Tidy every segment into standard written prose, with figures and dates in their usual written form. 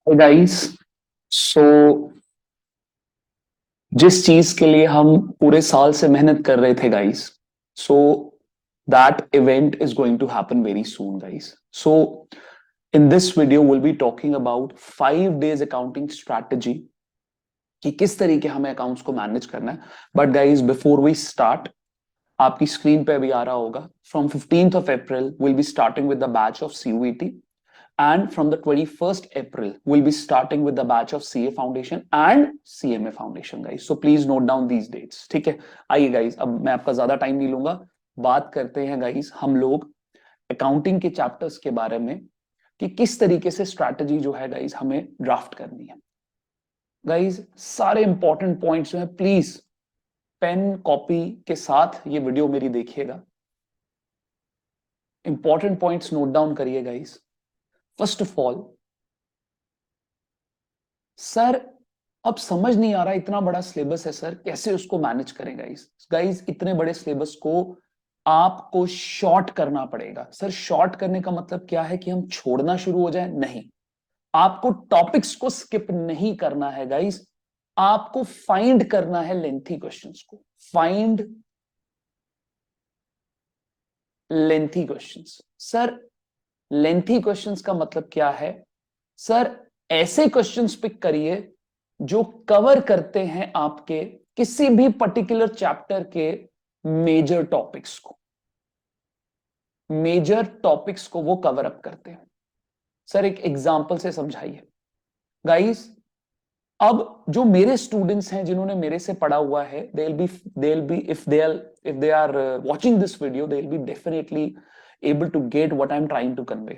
Hey guys, सो जिस चीज के लिए हम पूरे साल से मेहनत कर रहे थे guys, so that event is going to happen very soon guys. So in this video will be talking about 5 days accounting strategy कि किस तरीके हमें अकाउंट्स को मैनेज करना है. But guys, before we start, आपकी स्क्रीन पे अभी आ रहा होगा, from 15th of April will be starting with the batch of CUET. And from the 21st April, we'll be starting with the batch of CA Foundation and CMA Foundation, guys. So please note down these dates. ठीक है. आइए guys, अब मैं आपका ज्यादा time नहीं लूंगा. बात करते हैं guys हम लोग अकाउंटिंग के चैप्टर्स के बारे में कि किस तरीके से स्ट्रैटेजी जो है guys हमें ड्राफ्ट करनी है. guys, सारे इंपॉर्टेंट पॉइंट्स जो है प्लीज पेन कॉपी के साथ ये वीडियो मेरी देखिएगा. इंपॉर्टेंट पॉइंट्स नोट डाउन करिए guys. First of all, sir अब समझ नहीं आ रहा, इतना बड़ा सिलेबस है सर, कैसे उसको मैनेज करें गाइस. गाइस, इतने बड़े सिलेबस को आपको शॉर्ट करना पड़ेगा. सर शॉर्ट करने का मतलब क्या है कि हम छोड़ना शुरू हो जाए? नहीं, आपको टॉपिक्स को स्किप नहीं करना है गाइस. आपको फाइंड करना है लेंथी क्वेश्चंस को. Find lengthy questions. Sir lengthy questions का मतलब क्या है? सर ऐसे क्वेश्चंस पिक करिए जो कवर करते हैं आपके किसी भी पर्टिकुलर चैप्टर के मेजर टॉपिक्स को. मेजर टॉपिक्स को वो कवर अप करते हैं. सर एक एग्जांपल से समझाइए गाइस. अब जो मेरे स्टूडेंट्स हैं जिन्होंने मेरे से पढ़ा हुआ है, they will be if they are watching this video, they will be definitely able to get what I am trying to convey.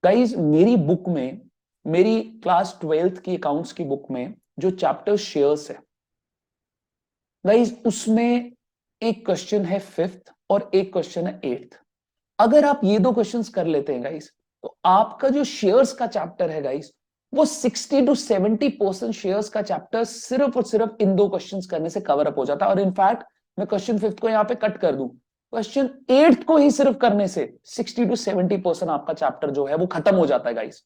Guys, मेरी बुक में, मेरी क्लास 12th की अकाउंट्स की बुक में जो चैप्टर शेयर्स है गाइस, उसमें एक क्वेश्चन है 5th और एक क्वेश्चन है 8th. अगर आप ये दो क्वेश्चंस कर लेते हैं गाइस, तो आपका जो शेयर्स का चैप्टर है गाइस, वो 60 to 70% शेयर्स का चैप्टर सिर्फ और सिर्फ इन दो क्वेश्चंस करने से कवर अप हो जाता है. और इनफैक्ट मैं क्वेश्चन 5th को यहां पे कट कर दूं, क्वेश्चन 8th को ही सिर्फ करने से 60 to 70% आपका चैप्टर जो है वो खत्म हो जाता है गाइस.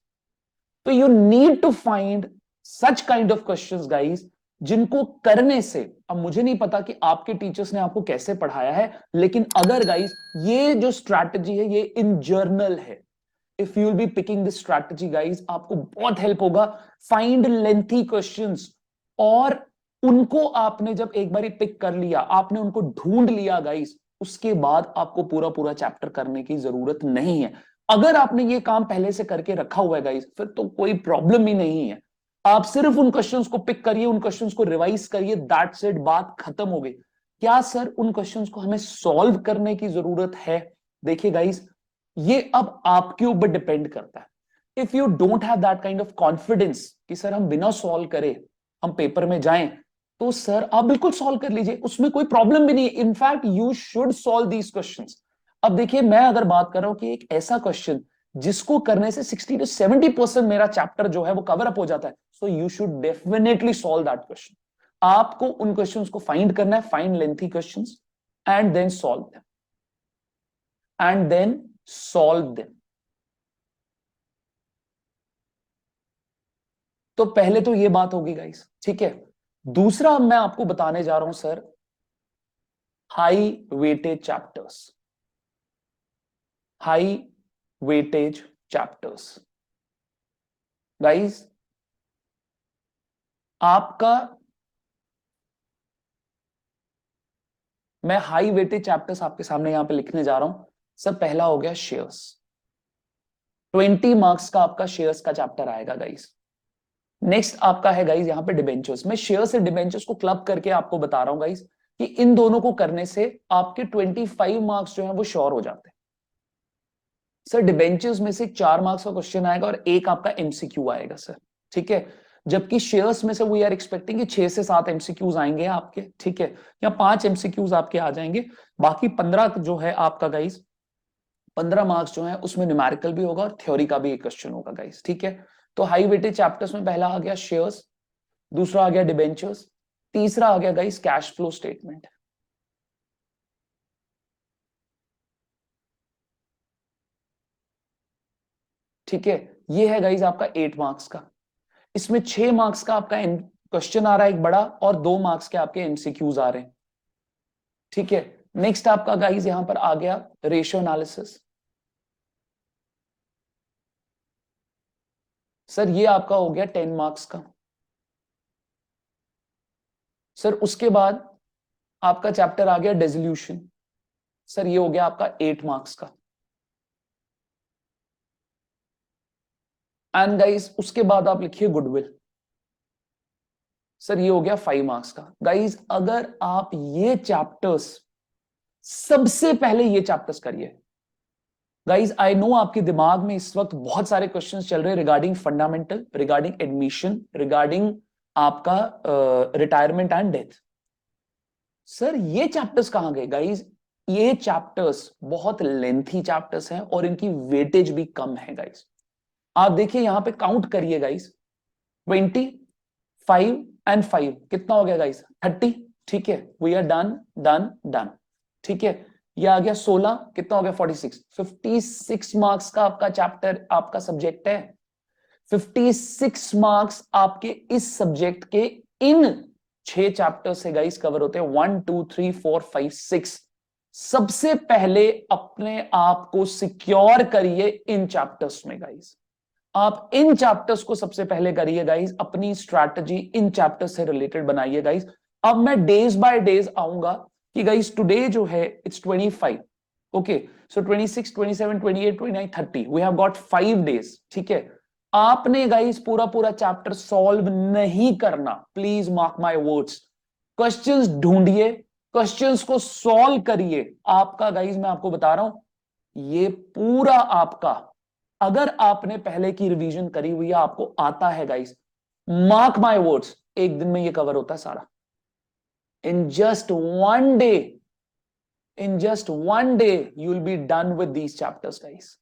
तो you need to find such kind of questions guys, जिनको करने से, अब मुझे नहीं पता कि आपके टीचर्स ने आपको कैसे पढ़ाया है, लेकिन अगर गाइस ये जो स्ट्रैटेजी है ये इन जर्नल है, if you will be picking this strategy guys, आपको बहुत हेल्प होगा. फाइंड लेंथी क्वेश्चंस, और उनको आपने जब एक बार पिक कर लिया, आपने उनको ढूंढ लिया गाइस, उसके बाद आपको पूरा पूरा चैप्टर करने की जरूरत नहीं है. अगर आपने ये काम पहले से करके रखा हुआ है गाइस, फिर तो कोई प्रॉब्लम ही नहीं है. आप सिर्फ उन क्वेश्चंस को पिक करिए, उन क्वेश्चंस को रिवाइज करिए, दैट्स इट, बात खत्म हो गई. क्या सर उन क्वेश्चंस को हमें सॉल्व करने की जरूरत है? देखिए गाइस, ये अब आपके ऊपर डिपेंड करता है. If you don't have that kind of confidence कि सर हम बिना सॉल्व करे हम पेपर में जाएं, तो सर आप बिल्कुल सॉल्व कर लीजिए, उसमें कोई प्रॉब्लम भी नहीं है. In fact you should solve these questions. अब देखिए, मैं अगर बात कर रहा हूं कि एक ऐसा क्वेश्चन जिसको करने से 60 to 70% मेरा चैप्टर जो है वो कवर अप हो जाता है, so you should definitely solve that question. आपको उन क्वेश्चंस को फाइंड करना है, find lengthy questions and then solve them, and then solve them. तो पहले तो ये बात होगी गाइस, ठीक है. दूसरा मैं आपको बताने जा रहा हूं sir, high weightage chapters. High weightage chapters guys, आपका, मैं हाई वेटेज चैप्टर्स आपके सामने यहां पे लिखने जा रहा हूं. सर पहला हो गया शेयर्स. 20 मार्क्स का आपका शेयर्स का चैप्टर आएगा गाइस. नेक्स्ट आपका है गाइस यहां पे डिबेंचर्स. मैं शेयर से डिबेंचर्स को क्लब करके आपको बता रहा हूं गाइस कि इन दोनों को करने से आपके 25 मार्क्स जो है वो श्योर हो जाते हैं. सर डिबेंचर्स में से 4 मार्क्स का क्वेश्चन आएगा और एक आपका एमसीक्यू आएगा सर, ठीक है. जबकि शेयर्स में से वी आर एक्सपेक्टिंग कि 6 से 7 एमसीक्यूज आएंगे आपके, ठीक है, या 5 एमसीक्यूज आपके आ जाएंगे. बाकी 15 जो है आपका गाइस, 15 मार्क्स जो है उसमें न्यूमेरिकल भी होगा और थ्योरी का भी एक क्वेश्चन होगा गाइस, ठीक है. तो हाई वेटेज चैप्टर्स में पहला आ गया शेयर्स, दूसरा आ गया डिबेंचर्स, तीसरा आ गया गाइस कैश फ्लो स्टेटमेंट. ठीक है, ये है गाइस आपका 8 मार्क्स का. इसमें 6 मार्क्स का आपका क्वेश्चन आ रहा है एक बड़ा, और 2 मार्क्स के आपके एमसीक्यूज आ रहे हैं। ठीक है, नेक्स्ट आपका गाइज यहां पर आ गया रेशियो एनालिसिस। सर ये आपका हो गया 10 मार्क्स का। सर उसके बाद आपका चैप्टर आ गया डिसोल्यूशन। सर ये हो गया आपका 8 मार्क्स का। एंड गाइज उसके बाद आप लिखिए गुडविल। सर ये हो गया 5 मार्क्स का। गाइज अगर आप ये चैप्टर्स, सबसे पहले ये चैप्टर्स करिए। गाइज आई नो आपके दिमाग में इस वक्त बहुत सारे क्वेश्चंस चल रहे हैं regarding fundamental, regarding admission, regarding आपका रिटायरमेंट एंड डेथ। सर ये चैप्टर्स कहां गए गाइज? ये चैप्टर्स बहुत लेंथी चैप्टर्स हैं और इनकी वेटेज भी कम है गाइज। आप देखिए यहां पे काउंट करिए गाइज, 20, 5 एंड 5 कितना हो गया गाइज? 30। ठीक है, we are done done done. ठीक है, ये आ गया 16, कितना हो गया? 46। 56 मार्क्स का आपका चैप्टर, आपका सब्जेक्ट है। 56 मार्क्स आपके इस सब्जेक्ट के इन 6 चैप्टर से गाइस कवर होते हैं। 1 2 3 4 5 6। सबसे पहले अपने आप को सिक्योर करिए इन चैप्टर्स में गाइस। आप इन चैप्टर्स को सबसे पहले करिए गाइस, अपनी स्ट्रैटेजी इन चैप्टर्स से रिलेटेड बनाइए गाइस। अब मैं डेज बाय डेज आऊंगा कि गाइस टुडे जो है it's 25, okay, so 26 27 28 29 30, we have got 5 days. ठीक है, आपने गाइस पूरा पूरा चैप्टर सॉल्व नहीं करना, please mark my words. Questions ढूंढिए, क्वेश्चंस को सॉल्व करिए। आपका गाइस मैं आपको बता रहा हूं, ये पूरा आपका, अगर आपने पहले की रिवीजन करी हुई है, आपको आता है गाइस, मार्क माय वर्ड्स, एक दिन में ये कवर होता है सारा। In just one day, in just one day you will be done with these chapters guys.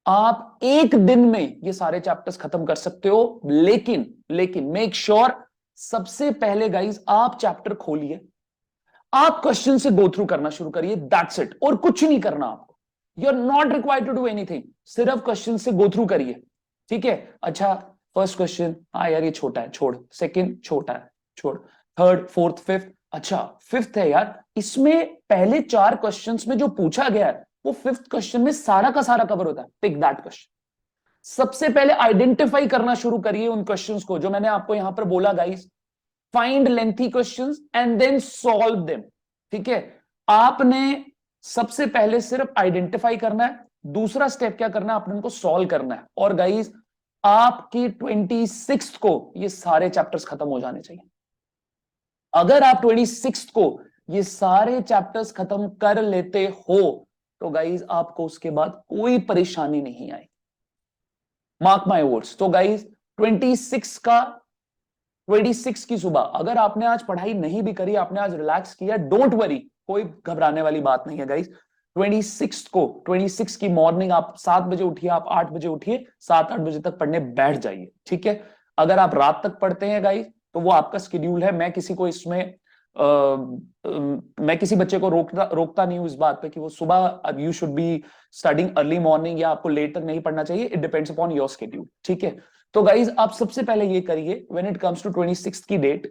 आप एक दिन में ये सारे चैप्टर्स खत्म कर सकते हो, लेकिन लेकिन मेक श्योर सबसे पहले गाइस आप चैप्टर खोलिए, आप क्वेश्चन से गो थ्रू करना शुरू करिए, दैट्स इट। और कुछ नहीं करना आपको, you are not required to do anything, सिर्फ क्वेश्चन से गो थ्रू करिए। ठीक है, अच्छा फर्स्ट क्वेश्चन, हाँ यार ये छोटा है, छोड़। सेकंड छोटा है, छोड़। थर्ड, फोर्थ, फिफ्थ, अच्छा फिफ्थ है यार, इसमें पहले 4 क्वेश्चंस में जो पूछा गया है वो फिफ्थ क्वेश्चन में सारा का सारा कवर होता है, टिक दैट क्वेश्चन। सबसे पहले आइडेंटिफाई करना शुरू करिए उन क्वेश्चंस को जो मैंने आपको यहां पर बोला guys, find lengthy questions and then solve them. ठीक है, आपने सबसे पहले सिर्फ आइडेंटिफाई करना है, दूसरा स्टेप क्या करना है, आपने उनको सॉल्व करना है। और गाइस आपकी 26 को ये सारे चैप्टर्स खत्म हो जाने चाहिए। अगर आप 26 को ये सारे चैप्टर्स खत्म कर लेते हो तो गाइज आपको उसके बाद कोई परेशानी नहीं आई, मार्क माय वर्ड्स। तो गाइज 26 की सुबह अगर आपने आज पढ़ाई नहीं भी करी, आपने आज रिलैक्स किया, डोंट वरी, कोई घबराने वाली बात नहीं है गाइज। 26 की मॉर्निंग आप 7 बजे उठिए, आप 8 बजे उठिए, 7-8 बजे तक पढ़ने बैठ जाइए। ठीक है, अगर आप रात तक पढ़ते हैं गाइज तो वो आपका स्केड्यूल है, मैं किसी को इसमें मैं किसी बच्चे को रोकता नहीं हूं इस बात पे कि वो सुबह, you should be studying early morning या आपको लेट तक नहीं पढ़ना चाहिए, it depends upon your schedule. ठीक है, तो गाइज आप सबसे पहले ये करिए, व्हेन इट कम्स टू 26 की डेट,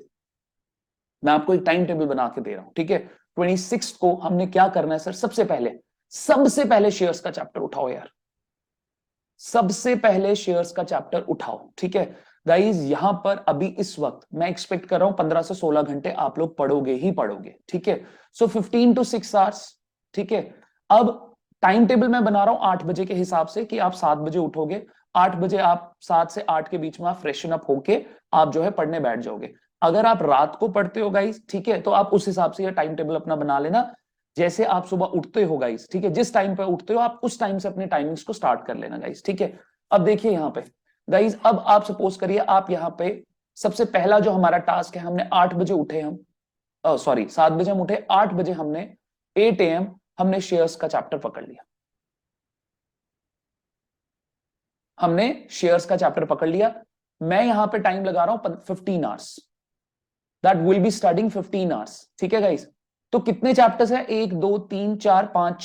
मैं आपको एक टाइम टेबल बना के दे रहा हूं। ठीक है, 26 को हमने क्या करना है सर, सबसे पहले शेयर्स का चैप्टर उठाओ यार, सबसे पहले शेयर्स का चैप्टर उठाओ। ठीक है गाइज, यहां पर अभी इस वक्त मैं एक्सपेक्ट कर रहा हूं 15 से 16 घंटे आप लोग पढ़ोगे ही पढ़ोगे। ठीक है, सो 15 to 6 आवर्स। ठीक है, अब टाइम टेबल मैं बना रहा हूं 8 बजे के हिसाब से कि आप 7 बजे उठोगे, 8 बजे आप 7 से 8 के बीच में आप फ्रेशन अप होके आप जो है पढ़ने बैठ जाओगे। अगर आप रात को पढ़ते हो गाइज, ठीक है, तो आप उस हिसाब से टाइम टेबल अपना बना लेना, जैसे आप सुबह उठते हो गाइस। ठीक है, जिस टाइम पे उठते हो आप उस टाइम से अपने टाइमिंग्स को स्टार्ट कर लेना गाइस। ठीक है, अब देखिए यहां पे गाइस, अब आप सपोज करिए आप यहां पे सबसे पहला जो हमारा टास्क है, हमने 8 बजे उठे, हम सॉरी 7 बजे हम उठे, 8 बजे हमने 8 AM हमने शेयर्स का चैप्टर पकड़ लिया, हमने शेयर्स का चैप्टर पकड़ लिया। मैं यहां पे टाइम लगा रहा हूं 15 hours, that will be starting 15 hours. ठीक है गाइस, तो कितने चैप्टर्स हैं, 1 2 3 4 5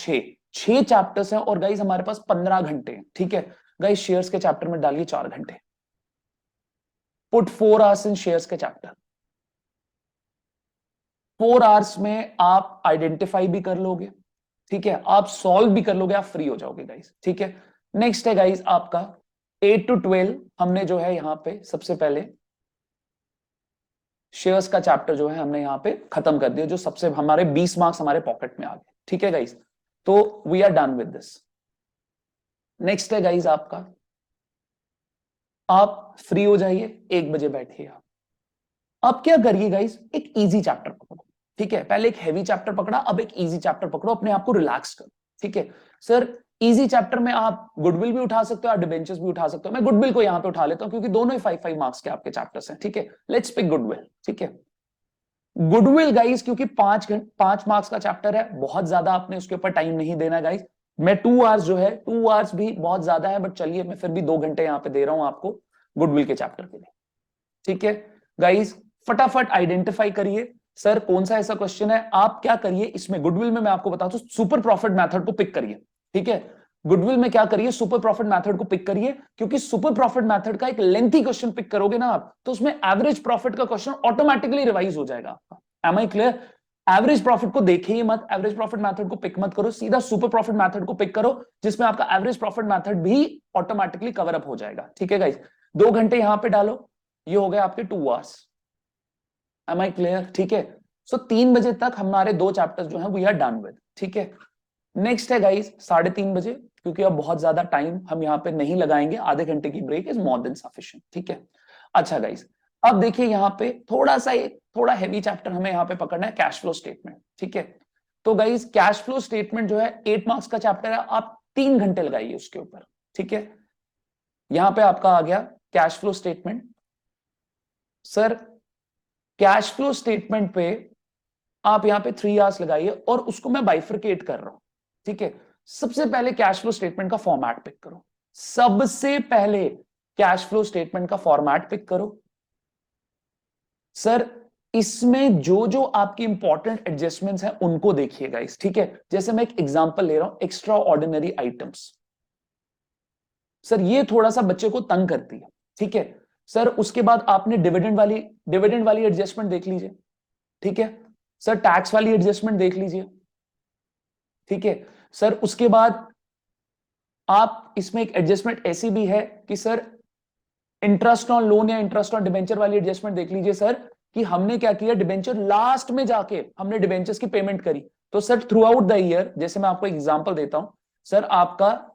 6 चैप्टर्स हैं और गाइस हमारे पास 15 घंटे हैं। ठीक है गाइस, शेयर्स के चैप्टर में डालिए 4 घंटे, पुट 4 आवर्स इन शेयर्स के चैप्टर। 4 आवर्स में आप आइडेंटिफाई भी कर लोगे, ठीक है, आप सॉल्व भी कर लोगे, आप फ्री हो जाओगे गाइस, ठीक है। नेक्स्ट है गाइस आपका 8 to 12, हमने जो है यहां पे सबसे पहले शेयर्स का चैप्टर जो है हमने यहां पे खत्म कर दिया, जो सबसे हमारे 20 मार्क्स हमारे पॉकेट में आ गए, ठीक है गाइस। तो we are done with this. Next है गाइस आपका, आप फ्री हो जाइए, 1 बजे बैठिए आप। अब क्या करिए गाइस, एक इजी चैप्टर पकड़ो, ठीक है, पहले एक हैवी चैप्टर पकड़ा, अब एक इजी चैप्टर पकड़ो, अपने आप को रिलैक्स करो, ठीक है। सर इजी चैप्टर में आप गुडविल भी उठा सकते हो, आप डिबेंचर्स भी उठा सकते हो, मैं गुडविल को यहां पे उठा लेता हूं क्योंकि दोनों ही 5-5 मार्क्स के आपके चैप्टर्स हैं, ठीक है। लेट्स पिक गुडविल, ठीक है। गुडविल गाइस क्योंकि 5 मार्क्स का चैप्टर है, बहुत ज्यादा आपने उसके ऊपर टाइम नहीं देना गाइस। मैं 2 आवर्स जो है, 2 आवर्स भी बहुत ज्यादा है, बट चलिए मैं फिर भी 2 घंटे यहां पे दे रहा हूं आपको गुडविल के चैप्टर के लिए, ठीक है गाइस। फटाफट आइडेंटिफाई करिए सर कौन सा ऐसा क्वेश्चन है। आप क्या करिए इसमें, गुडविल में मैं आपको बताता हूं, सुपर प्रॉफिट मेथड को पिक करिए, ठीक है। गुडविल में क्या करिए, सुपर प्रॉफिट मेथड को पिक करिए, क्योंकि सुपर प्रॉफिट मेथड का एक लेंथी क्वेश्चन पिक करोगे ना आप, तो उसमें एवरेज प्रॉफिट का क्वेश्चन ऑटोमेटिकली रिवाइज हो जाएगा आपका। Am I clear? Average profit को देखिए मत, एवरेज प्रॉफिट मेथड को पिक मत करो, सीधा सुपर प्रॉफिट मेथड को पिक करो, जिसमें आपका एवरेज प्रॉफिट मेथड भी ऑटोमेटिकली कवर अप हो जाएगा, ठीक है गाइस। 2 घंटे यहां पे डालो, ये हो गए आपके 2 आवर्स। M I clear? ठीक है। सो 3 बजे तक हमारे 2 चैप्टर्स जो हैं वी आर डन विद, ठीक है। नेक्स्ट है गाइस 3:30 बजे, क्योंकि अब बहुत ज्यादा टाइम हम यहाँ पे नहीं लगाएंगे, आधे घंटे की break is more than sufficient, ठीक है। अच्छा गाइस, अब देखिए यहाँ पे थोड़ा हैवी चैप्टर हमें यहाँ पे पकड़ना है, कैश फ्लो स्टेटमेंट, ठीक है। तो गाइस कैश फ्लो स्टेटमेंट जो है 8 मार्क्स का चैप्टर है, आप 3 घंटे लगाइए उसके ऊपर, ठीक है। यहां पे आपका आ गया cash flow statement. Sir cash flow statement पे आप यहां पे 3 आवर्स लगाइए, और उसको मैं बाइफरकेट कर रहा हूं, ठीक है। सबसे पहले कैश फ्लो स्टेटमेंट का फॉर्मेट पिक करो, सबसे पहले कैश फ्लो स्टेटमेंट का फॉर्मेट पिक करो। सर इसमें जो जो आपकी इंपॉर्टेंट एडजस्टमेंट्स हैं उनको देखिएगा इस, ठीक है। जैसे मैं एक एग्जांपल ले रहा हूं, एक्स्ट्रा ऑर्डिनरी आइटम्स। सर ये थोड़ा सा बच्चे को तंग करती है, ठीक है। सर उसके बाद आपने डिविडेंड वाली एडजस्टमेंट देख लीजिए, ठीक है। सर टैक्स वाली एडजस्टमेंट देख लीजिए, ठीक है। सर उसके बाद आप इसमें एक एडजस्टमेंट ऐसी भी है कि सर इंटरेस्ट ऑन लोन या इंटरेस्ट ऑन डिबेंचर वाली एडजस्टमेंट देख लीजिए सर, कि हमने क्या किया, डिबेंचर लास्ट में जाके हमने डिबेंचर्स की पेमेंट करी। तो sir through out the year, जैसे मैं आपको एग्जांपल देता हूं, सर आपका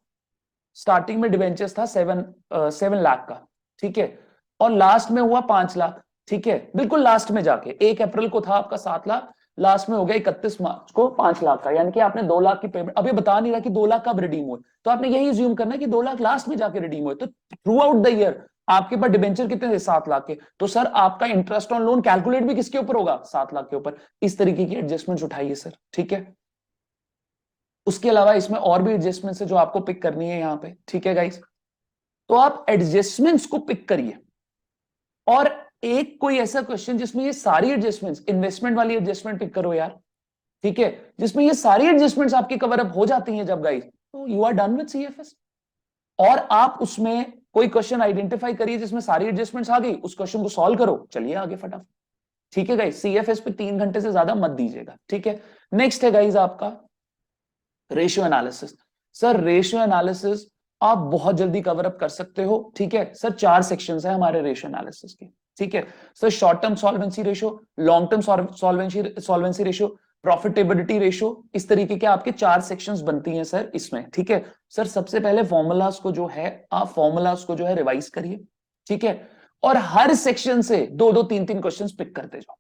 स्टार्टिंग में डिबेंचर्स था 7 लाख का, ठीक है, और लास्ट में हुआ 5 लाख, ठीक है। बिल्कुल लास्ट में जाके 1 अप्रैल को था आपका 7 लाख, लास्ट में हो गया 31 मार्च को 5 लाख का, यानी कि आपने 2 लाख की पेमेंट, अब ये बता नहीं रहा कि 2 लाख कब रिडीम हुए, तो आपने यही ज्यूम करना है कि 2 लाख लास्ट में जाके रिडीम हुए। तो थ्रू आउट द ईयर आपके पास डिबेंचर कितने थे, 7 लाख के, तो सर आपका इंटरेस्ट ऑन लोन कैलकुलेट भी किसके ऊपर होगा, 7 लाख के ऊपर। इस तरीके की एडजस्टमेंट उठाइए सर, ठीक है। उसके अलावा इसमें और भी एडजस्टमेंट्स है जो आपको पिक करनी है यहाँ पे, ठीक है गाइस। तो आप एडजस्टमेंट्स को पिक करिए, और एक कोई ऐसा क्वेश्चन जिसमें ये सारी एडजस्टमेंट्स, इन्वेस्टमेंट वाली एडजस्टमेंट पिक करो यार, ठीक है, जिसमें ये सारी एडजस्टमेंट्स आपकी कवर अप हो जाती हैं जब गाइस, तो you are done with CFS. और आप उसमें कोई क्वेश्चन आइडेंटिफाई करिए जिसमें सारी एडजस्टमेंट्स आ गई, उस क्वेश्चन को सॉल्व करो, चलिए आगे फटाफट, ठीक है गाइस। सीएफएस पे 3 घंटे से ज्यादा मत दीजिएगा, ठीक है। नेक्स्ट है गाइस आपका ratio analysis. Sir ratio analysis आप बहुत जल्दी कवर अप कर सकते हो, ठीक है। सर 4 सेक्शंस है हमारे रेशियो एनालिसिस के, ठीक है। Sir short term solvency ratio, long term solvency ratio, profitability ratio, इस तरीके के आपके 4 सेक्शंस बनती हैं सर इसमें, ठीक है। सर सबसे पहले फॉर्मूलाज को जो है, आप फॉर्मूलाज को जो है रिवाइज करिए, ठीक है, और हर सेक्शन से 2-2 3-3 क्वेश्चंस पिक करते जाओ,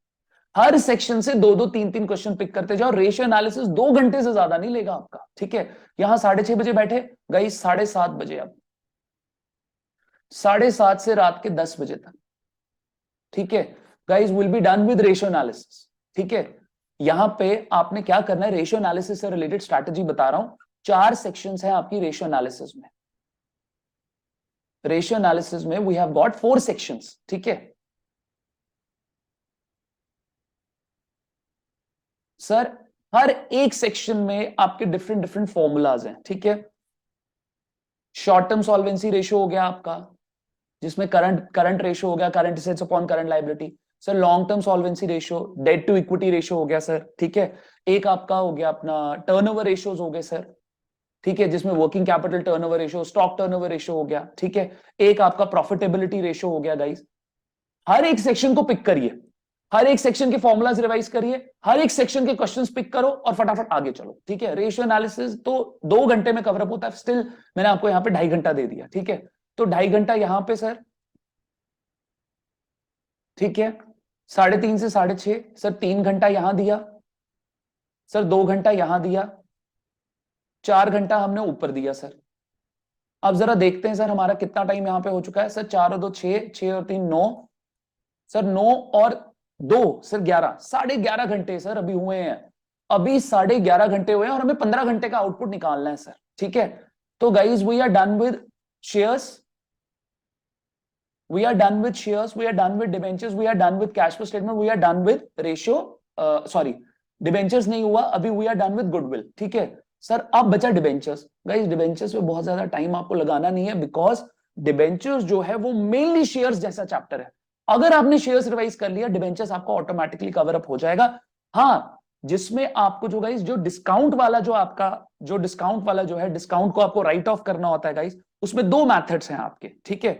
हर सेक्शन से 2-2 3-3 क्वेश्चन पिक करते जाओ। रेशियो एनालिसिस 2 घंटे से ज्यादा नहीं लेगा आपका, ठीक है। यहां 6:30 बजे बैठे गई, 7:30 बजे, अब 7:30 से रात के 10 बजे तक, ठीक है guys, will be done with ratio analysis, ठीक है। यहां पे आपने क्या करना है, रेशियो एनालिसिस से रिलेटेड स्ट्रैटेजी बता रहा हूं। 4 सेक्शंस हैं आपकी रेशियो एनालिसिस में, रेशियो एनालिसिस में वी हैव गॉट 4 सेक्शंस, ठीक है। सर हर एक सेक्शन में आपके डिफरेंट डिफरेंट फॉर्मूलाज हैं, ठीक है। शॉर्ट टर्म सॉल्वेंसी रेशियो हो गया आपका, जिसमें करंट रेशियो हो गया, current assets upon current liability. Sir long term solvency ratio, debt to equity ratio हो गया सर, ठीक है। एक आपका हो गया अपना टर्नओवर रेशियोज हो गए सर, ठीक है, जिसमें working capital turnover ratio, stock turnover ratio हो गया, ठीक है। एक आपका प्रॉफिटेबिलिटी रेशियो हो गया गाइस। हर एक सेक्शन को पिक करिए, हर एक सेक्शन के फॉर्मूलाज रिवाइज करिए, हर एक सेक्शन के क्वेश्चंस पिक करो और फटाफट आगे चलो, ठीक है। रेशियो एनालिसिस तो 2 घंटे में कवरअप होता है, स्टिल मैंने आपको यहां पे 2.5 घंटा दे दिया, ठीक है। तो 2.5 घंटा यहां पे सर, ठीक है। 3:30 से 6:30 सर, 3 घंटा यहां दिया सर, 2 घंटा यहां दिया, 4 घंटा हमने ऊपर दिया सर। अब जरा देखते हैं सर हमारा कितना टाइम यहां पे हो चुका है सर। 4 और 2 6, 6 और 3 9 सर, 9 और 2 सर 11, 11.5 घंटे सर अभी हुए हैं। अभी 11.5 घंटे हुए हैं और हमें 15 घंटे का आउटपुट निकालना है सर, ठीक है। तो guys we are done with shares, we are done with shares, we are done with debentures, we are done with cash flow statement, we are done with ratio, sorry debentures नहीं हुआ अभी, we are done with goodwill, ठीक है sir. अब बचा debentures. Guys debentures पे बहुत ज्यादा टाइम आपको लगाना नहीं है, बिकॉज डिबेंचर्स जो है वो मेनली शेयर्स जैसा चैप्टर है। अगर आपने शेयर्स रिवाइज कर लिया, डिबेंचर्स आपको ऑटोमेटिकली कवर अप हो जाएगा। हाँ, जिसमें आपको जो गाइस जो डिस्काउंट वाला जो आपका जो डिस्काउंट वाला जो है, डिस्काउंट को आपको राइट ऑफ करना होता है गाइस, उसमें 2 मेथड्स हैं आपके, ठीक है।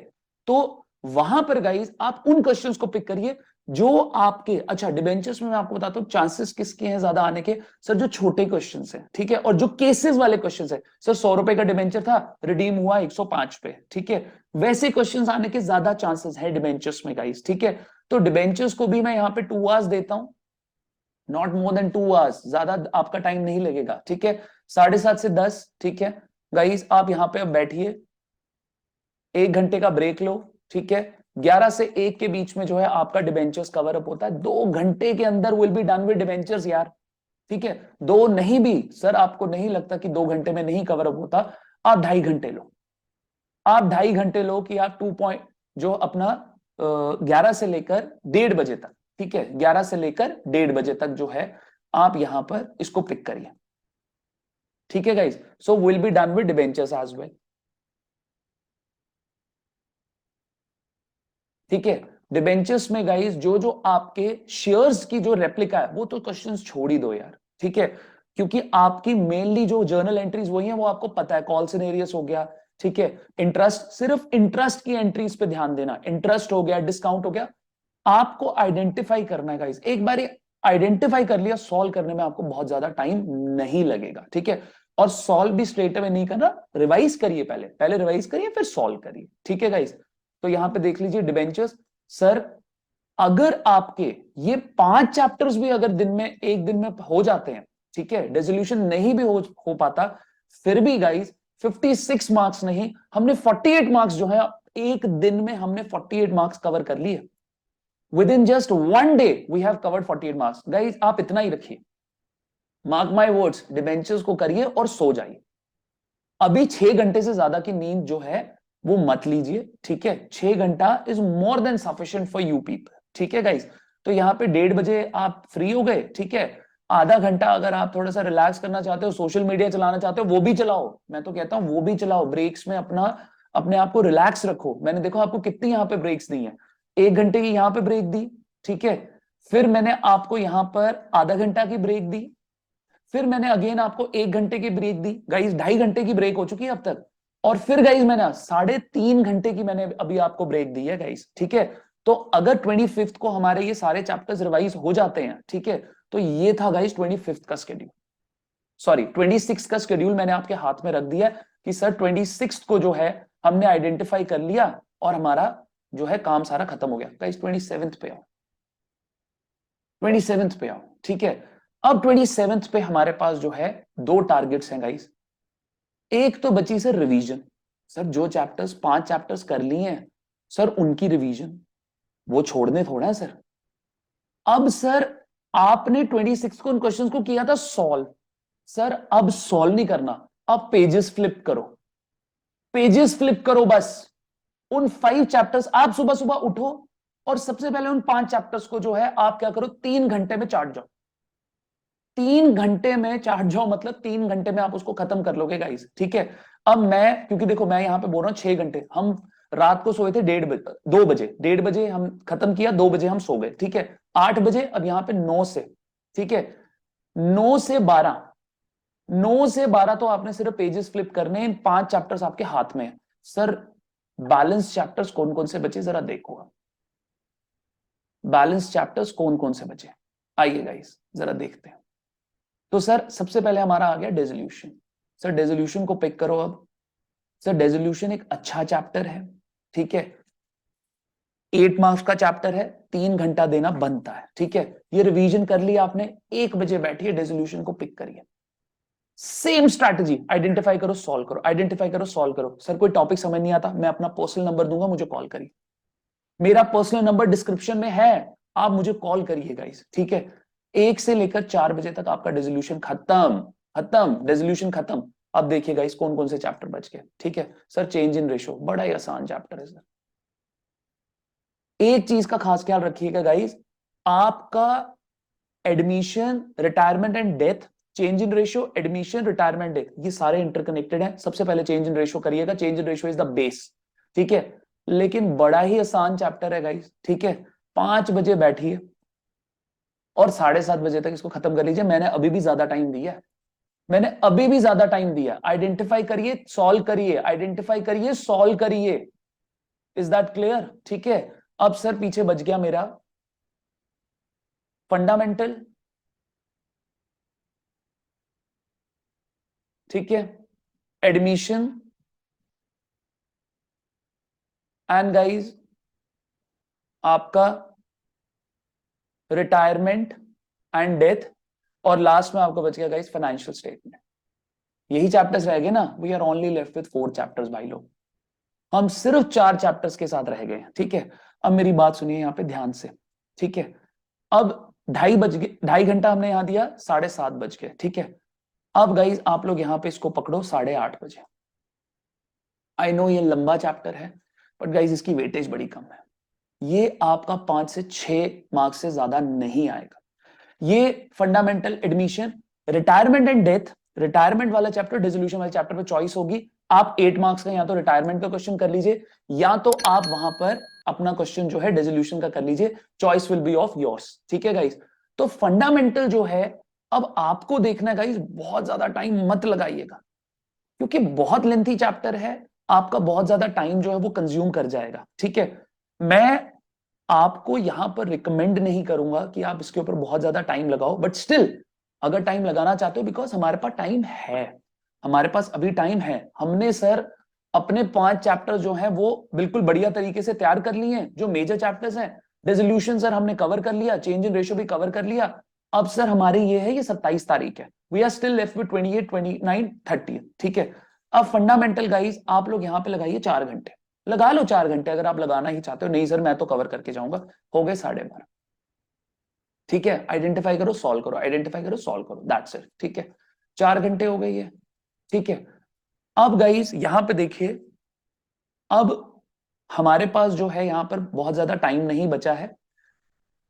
तो वहां पर गाइस आप उन क्वेश्चंस को पिक करिए जो आपके, अच्छा डिबेंचर्स में मैं आपको बताता हूं चांसेस किसके हैं ज्यादा आने के सर, जो छोटे क्वेश्चंस हैं, ठीक है, और जो केसेस वाले क्वेश्चंस है। सर 100 रुपए का डिबेंचर था, रिडीम हुआ 105 पे, ठीक है, वैसे क्वेश्चंस आने के ज्यादा चांसेस है डिबेंचर्स में गाइस, ठीक है। तो डिबेंचर्स को भी मैं यहां पे 2 आवर्स देता हूं, नॉट मोर देन 2 आवर्स, ज्यादा आपका टाइम नहीं लगेगा, ठीक है। 7:30 से 10, ठीक है गाइस, आप यहां पे अब बैठिए, 1 घंटे का ब्रेक लो, ठीक है। 11 से 1 के बीच में जो है आपका डिबेंचर्स कवर अप होता है। 2 घंटे के अंदर will be done with debentures यार, ठीक है। दो नहीं भी सर, आपको नहीं लगता कि 2 घंटे में नहीं कवर अप होता, आप 2.5 घंटे लो, आप 2.5 घंटे लो कि आप 2 पॉइंट जो अपना 11 से लेकर 1:30 बजे तक, ठीक है, 11 से लेकर 1:30 बजे तक जो है आप यहां पर इसको पिक करिए, ठीक है guys. So will be done with debentures as well, ठीक है। डिबेंचर्स में गाइस जो जो आपके शेयर्स की जो रेप्लिका है वो तो क्वेश्चंस छोड़ ही दो यार, ठीक है, क्योंकि आपकी मेनली जो जर्नल एंट्रीज वही है, वो आपको पता है, कॉल सिनेरियस हो गया, ठीक है। इंटरेस्ट, सिर्फ इंटरेस्ट की एंट्रीज पे ध्यान देना, इंटरेस्ट हो गया, डिस्काउंट हो गया, आपको आइडेंटिफाई करना है गाइस। एक बार आइडेंटिफाई कर लिया, सॉल्व करने में आपको बहुत ज्यादा टाइम नहीं लगेगा, ठीक है। और सॉल्व भी स्ट्रेट अवे नहीं करना, रिवाइज करिए, पहले पहले रिवाइज करिए फिर सॉल्व करिए, ठीक है गाइस। तो यहां पे देख लीजिए डिबेंचर्स सर, अगर आपके ये 5 चैप्टर्स भी अगर एक दिन में हो जाते हैं, ठीक है, रेजोल्यूशन नहीं भी हो पाता, फिर भी गाइस 56 मार्क्स नहीं, हमने 48 मार्क्स जो है, एक दिन में हमने 48 मार्क्स कवर कर लिए। Within just 1 day we have covered 48 marks guys, आप इतना ही रखिए, मार्क माय वर्ड्स, डिबेंचर्स को करिए और सो जाइए। अभी 6 घंटे से ज्यादा की नींद जो है वो मत लीजिए, ठीक है। 6 घंटा is more than sufficient for you people, ठीक है गाइस। तो यहाँ पे 1:30 बजे आप फ्री हो गए, ठीक है। आधा घंटा अगर आप थोड़ा सा रिलैक्स करना चाहते हो, सोशल मीडिया चलाना चाहते हो, वो भी चलाओ, मैं तो कहता हूं वो भी चलाओ, ब्रेक्स में अपना अपने आप को रिलैक्स रखो। मैंने देखो आपको कितनी यहाँ पे ब्रेक्स दी हैं, 1 घंटे की यहाँ पे ब्रेक दी, ठीक है, फिर मैंने आपको यहाँ पर आधा घंटा की ब्रेक दी, फिर मैंने अगेन आपको 1 घंटे की ब्रेक दी गाइस, 2.5 घंटे की ब्रेक हो चुकी है अब तक, और फिर गाइस मैंने 3.5 घंटे की मैंने अभी आपको ब्रेक दी है गाइस, ठीक है। तो अगर 25th को हमारे ये सारे चैप्टर्स रिवाइज हो जाते हैं, ठीक है, तो ये था गाइस 25th का शेड्यूल, सॉरी 26 का शेड्यूल मैंने आपके हाथ में रख दिया कि सर 26 को जो है हमने आइडेंटिफाई कर लिया और हमारा जो है काम सारा खत्म हो गया। गाइस 27th पे आओ, 27th पे आओ, ठीक है। अब 27th पे हमारे पास जो है 2 टारगेट्स हैं गाइस। एक तो बची सर रिवीजन, सर जो चैप्टर्स 5 चैप्टर्स कर लिए हैं सर उनकी रिवीजन, वो छोड़ने थोड़ा है सर। अब सर आपने 26 को उन क्वेश्चंस को किया था सॉल्व, सर अब सॉल्व नहीं करना, अब पेजेस फ्लिप करो, पेजेस फ्लिप करो बस। उन 5 चैप्टर्स आप सुबह सुबह उठो और सबसे पहले उन 5 चैप्टर्स को जो है आप क्या करो, 3 घंटे में चाट जाओ, 3 घंटे में चाट जाओ, मतलब 3 घंटे में आप उसको खत्म कर लोगे गाइस, ठीक है। अब मैं, क्योंकि देखो मैं यहां पे बोल रहा हूं 6 घंटे, हम रात को सोए थे 1:30 2 बजे, 1:30 हम खत्म किया, 2 बजे हम सो गए, ठीक है। 8 बजे, अब यहां पे 9 से, ठीक है, 9 से 12, 9 से 12 तो आपने सिर्फ पेजेस फ्लिप करने, इन 5 चैप्टर्स आपके हाथ में है सर। बैलेंस चैप्टर्स कौन कौन से बचे जरा देखो आप, बैलेंस चैप्टर्स कौन कौन से बचे, आइए गाइस जरा देखते हैं। तो सर सबसे पहले हमारा आ गया डेजोल्यूशन। सर डेजोल्यूशन को पिक करो अब। सर डेजोल्यूशन एक अच्छा चैप्टर है, ठीक है, 8 मार्क्स का चैप्टर है, 3 घंटा देना बनता है, ठीक है। ये रिवीजन कर लिया आपने, 1 बजे बैठिए डेजोल्यूशन को पिक करिए। सेम स्ट्रैटेजी, आइडेंटिफाई करो सॉल्व करो, आइडेंटिफाई करो सॉल्व करो। सर कोई टॉपिक समझ नहीं आता, मैं अपना पर्सनल नंबर दूंगा, मुझे कॉल करिए, मेरा पर्सनल नंबर डिस्क्रिप्शन में है, आप मुझे कॉल करिए गाइस, ठीक है। 1 से लेकर 4 बजे तक आपका डेजोल्यूशन खत्म, खत्म डेजोल्यूशन खत्म। अब देखिए गाइस कौन कौन से चैप्टर बच गए, ठीक है। सर चेंज इन रेशो बड़ा ही आसान चैप्टर है सर। एक चीज का खास ख्याल रखिएगा गाइस, आपका admission, retirement and death, change in ratio, admission, retirement, death, ये सारे इंटरकनेक्टेड हैं। सबसे पहले चेंज इन रेशियो करिएगा, change in ratio is the base, ठीक है। लेकिन बड़ा ही आसान चैप्टर है गाइस, ठीक है। 5 बजे बैठिए और 7:30 बजे तक इसको खत्म कर लीजिए। मैंने अभी भी ज्यादा टाइम दिया है, मैंने अभी भी ज्यादा टाइम दिया। आइडेंटिफाई करिए सॉल्व करिए, आइडेंटिफाई करिए सॉल्व करिए। इज दैट क्लियर, ठीक है। अब सर पीछे बच गया मेरा फंडामेंटल, ठीक है, एडमिशन एंड गाइज आपका रिटायरमेंट एंड डेथ, और लास्ट में आपको बच गया गाइज फाइनेंशियल स्टेटमेंट। यही चैप्टर्स रह गए ना, we are only left with 4 chapters भाई लोग, हम सिर्फ 4 चैप्टर्स के साथ रह गए हैं, ठीक है। अब मेरी बात सुनिए यहाँ पे ध्यान से, ठीक है। अब 2:30 बज गए, 2.5 घंटा हमने यहाँ दिया, 7:30 बज गए, ठीक है। अब गाइज आप लोग यहाँ पे इसको पकड़ो 8:30 बजे। आई नो ये लंबा चैप्टर है, बट गाइज इसकी वेटेज बड़ी कम है, ये आपका 5 से 6 मार्क्स से ज्यादा नहीं आएगा। ये fundamental, admission, retirement and death, retirement वाला चैप्टर, डिसोल्यूशन वाले चैप्टर पे चॉइस होगी। आप 8 मार्क्स का या तो रिटायरमेंट का क्वेश्चन कर लीजिए, या तो आप वहां पर अपना क्वेश्चन जो है डिसोल्यूशन का कर लीजिए, choice will be of yours, ठीक है गाइस। तो फंडामेंटल जो है, अब आपको देखना है गाइस, बहुत ज्यादा टाइम मत लगाइएगा, क्योंकि बहुत लेंथी चैप्टर है, आपका बहुत ज्यादा टाइम जो है वो कंज्यूम कर जाएगा, ठीक है। मैं आपको यहां पर रिकमेंड नहीं करूंगा कि आप इसके ऊपर बहुत ज्यादा टाइम लगाओ, बट स्टिल अगर टाइम लगाना चाहते हो, बिकॉज हमारे पास टाइम है, हमारे पास अभी टाइम है। हमने सर अपने 5 चैप्टर जो हैं वो बिल्कुल बढ़िया तरीके से तैयार कर लिए हैं, जो मेजर चैप्टर्स हैं। रेजोल्यूशन सर हमने कवर कर लिया, चेंज इन रेशियो भी कवर कर लिया। अब सर हमारी ये है, ये 27 तारीख है, we are still left with 28, 29, 30, ठीक है। अब फंडामेंटल गाइस आप लोग यहां पे लगाइए 4 घंटे, लगा लो 4 घंटे अगर आप लगाना ही चाहते हो। नहीं सर मैं तो कवर करके जाऊंगा, हो गए 12:30, ठीक है। आइडेंटिफाई करो सॉल्व करो, आइडेंटिफाई करो सॉल्व करो, दैट्स इट, ठीक है। 4 घंटे हो गए ये, ठीक है। अब गाइस यहां पे देखिए, अब हमारे पास जो है यहां पर बहुत ज्यादा टाइम नहीं बचा है।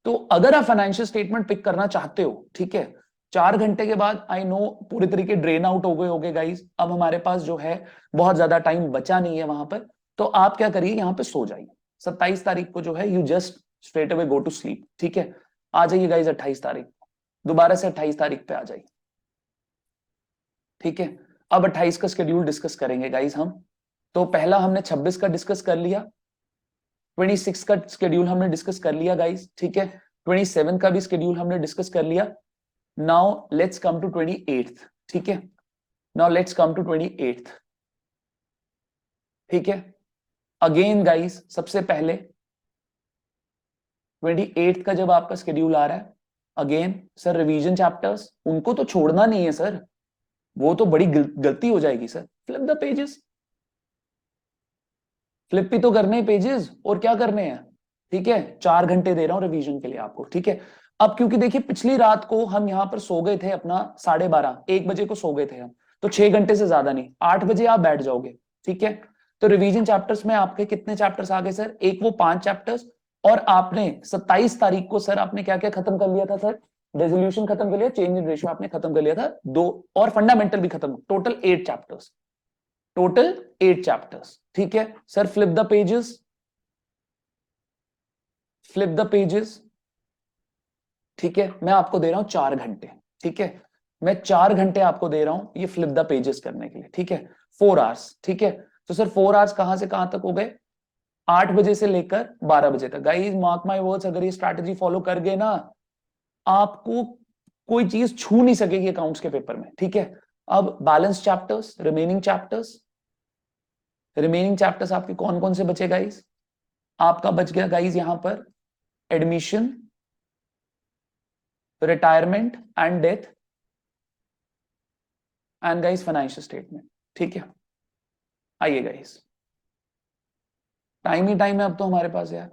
तो अगर आप फाइनेंशियल स्टेटमेंट पिक करना चाहते हो, ठीक है, 4 घंटे के बाद आई नो पूरी तरीके ड्रेन आउट हो गए होगे गाइस, अब हमारे पास जो है बहुत ज्यादा टाइम बचा नहीं है वहां पर। तो आप क्या करिए, यहां पे सो जाइए। 27 तारीख को जो है you just straight away go to sleep, ठीक है। आ जाइए गाइस 28 तारीख, दोबारा से 28 तारीख पे आ जाइए, ठीक है। अब 28 का शेड्यूल डिस्कस करेंगे गाइस हम। तो पहला हमने 26 का डिस्कस कर लिया, 26 का शेड्यूल हमने डिस्कस कर लिया गाइस, ठीक है। 27 का भी शेड्यूल हमने डिस्कस कर लिया। Now let's come to 28th, ठीक है। Now let's come to 28th, ठीक है। अगेन गाइस सबसे पहले 28th का जब आपका शेड्यूल आ रहा है, अगेन सर रिवीजन चैप्टर्स उनको तो छोड़ना नहीं है सर, वो तो बड़ी गलती हो जाएगी sir. Flip the pages, flip भी तो करने हैं पेजेस, और क्या करने हैं, ठीक है। 4 घंटे दे रहा हूं रिवीजन के लिए आपको, ठीक है। अब क्योंकि देखिए पिछली रात को हम यहां पर सो गए थे अपना 12:30, 1 बजे को सो गए थे हम, तो 6 घंटे से ज्यादा नहीं, 8 बजे आप बैठ जाओगे, ठीक है। तो रिवीजन चैप्टर्स में आपके कितने चैप्टर्स आ गए सर, एक वो 5 चैप्टर्स, और आपने 27 तारीख को सर आपने क्या क्या खत्म कर लिया था सर, रेजोल्यूशन खत्म कर लिया, चेंज इन रेशियो आपने खत्म कर लिया था, 2 और फंडामेंटल भी खत्म, टोटल 8 चैप्टर्स। टोटल 8 चैप्टर्स, ठीक है sir. Flip the pages, flip the pages, ठीक है। मैं आपको दे रहा हूं 4 घंटे, ठीक है। मैं 4 घंटे आपको दे रहा हूं ये फ्लिप द पेजेस करने के लिए, ठीक है। 4 आवर्स, ठीक है। तो सर 4 आवर्स कहां से कहां तक हो गए? 8 बजे से लेकर 12 बजे तक। गाइस मार्क माय वर्ड्स, अगर ये स्ट्रैटेजी फॉलो कर गए ना, आपको कोई चीज छू नहीं सकेगी अकाउंट्स के पेपर में, ठीक है। अब balance chapters, remaining chapters, remaining chapters आपके कौन कौन से बचे गाइस? आपका बच गया गाइस यहां पर admission, retirement and death, and guys financial statement, ठीक है। आइए गाइस, टाइम ही टाइम है अब तो हमारे पास यार।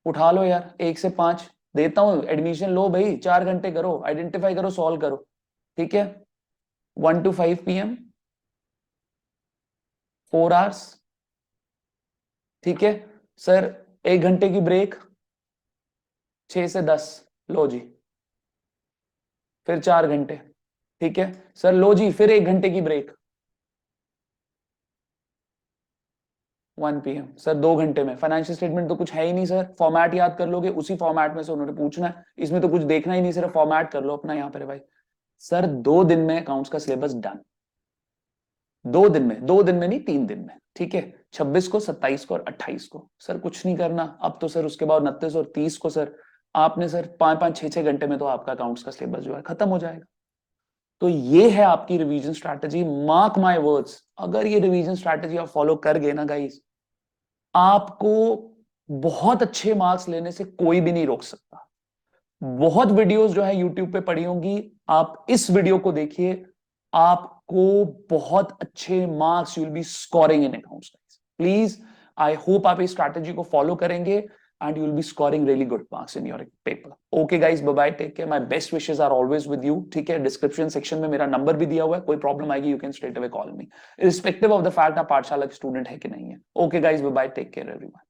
उठा लो यार, 1 से 5 देता हूं, एडमिशन लो भाई, 4 घंटे करो, आइडेंटिफाई करो, सॉल्व करो, ठीक है। 1 to 5 PM, 4 आवर्स, ठीक है सर। 1 घंटे की ब्रेक, 6 से 10, लो जी, फिर 4 घंटे, ठीक है सर। लो जी, फिर 1 घंटे की ब्रेक, 1 PM सर। 2 घंटे में फाइनेंशियल स्टेटमेंट तो कुछ है ही नहीं सर, फॉर्मेट याद कर लोगे, उसी फॉर्मेट में से उन्होंने पूछना है, इसमें तो कुछ देखना ही नहीं, सिर्फ फॉर्मेट कर लो अपना यहाँ पर भाई। सर 2 दिन में अकाउंट्स का सिलेबस डन, 2 दिन में, 2 दिन में नहीं 3 दिन में, ठीक है। 26 को, 27 को और 28 को सर कुछ नहीं करना अब तो सर। उसके बाद 29 और 30 को सर आपने सर 5-5, 6-6 घंटे में तो आपका अकाउंट्स का सिलेबस जो है खत्म हो जाएगा। तो ये है आपकी revision strategy. Mark my words, अगर ये रिवीजन स्ट्रैटेजी आप फॉलो कर गए ना गाइस, आपको बहुत अच्छे मार्क्स लेने से कोई भी नहीं रोक सकता। बहुत वीडियोस जो है यूट्यूब पे पड़ी होंगी, आप इस वीडियो को देखिए, आपको बहुत अच्छे marks you will be scoring in accounts. Please, I hope आप इस स्ट्रैटेजी को फॉलो करेंगे and you will be scoring really good marks in your paper. Okay guys, bye bye, take care, my best wishes are always with you, ठीक है। Description section में मेरा number भी दिया हुआ है, कोई प्रॉब्लम आएगी you can straight away call me, respective of the fact आप पाठशाला के स्टूडेंट है कि नहीं है। Okay guys, bye bye, take care everyone.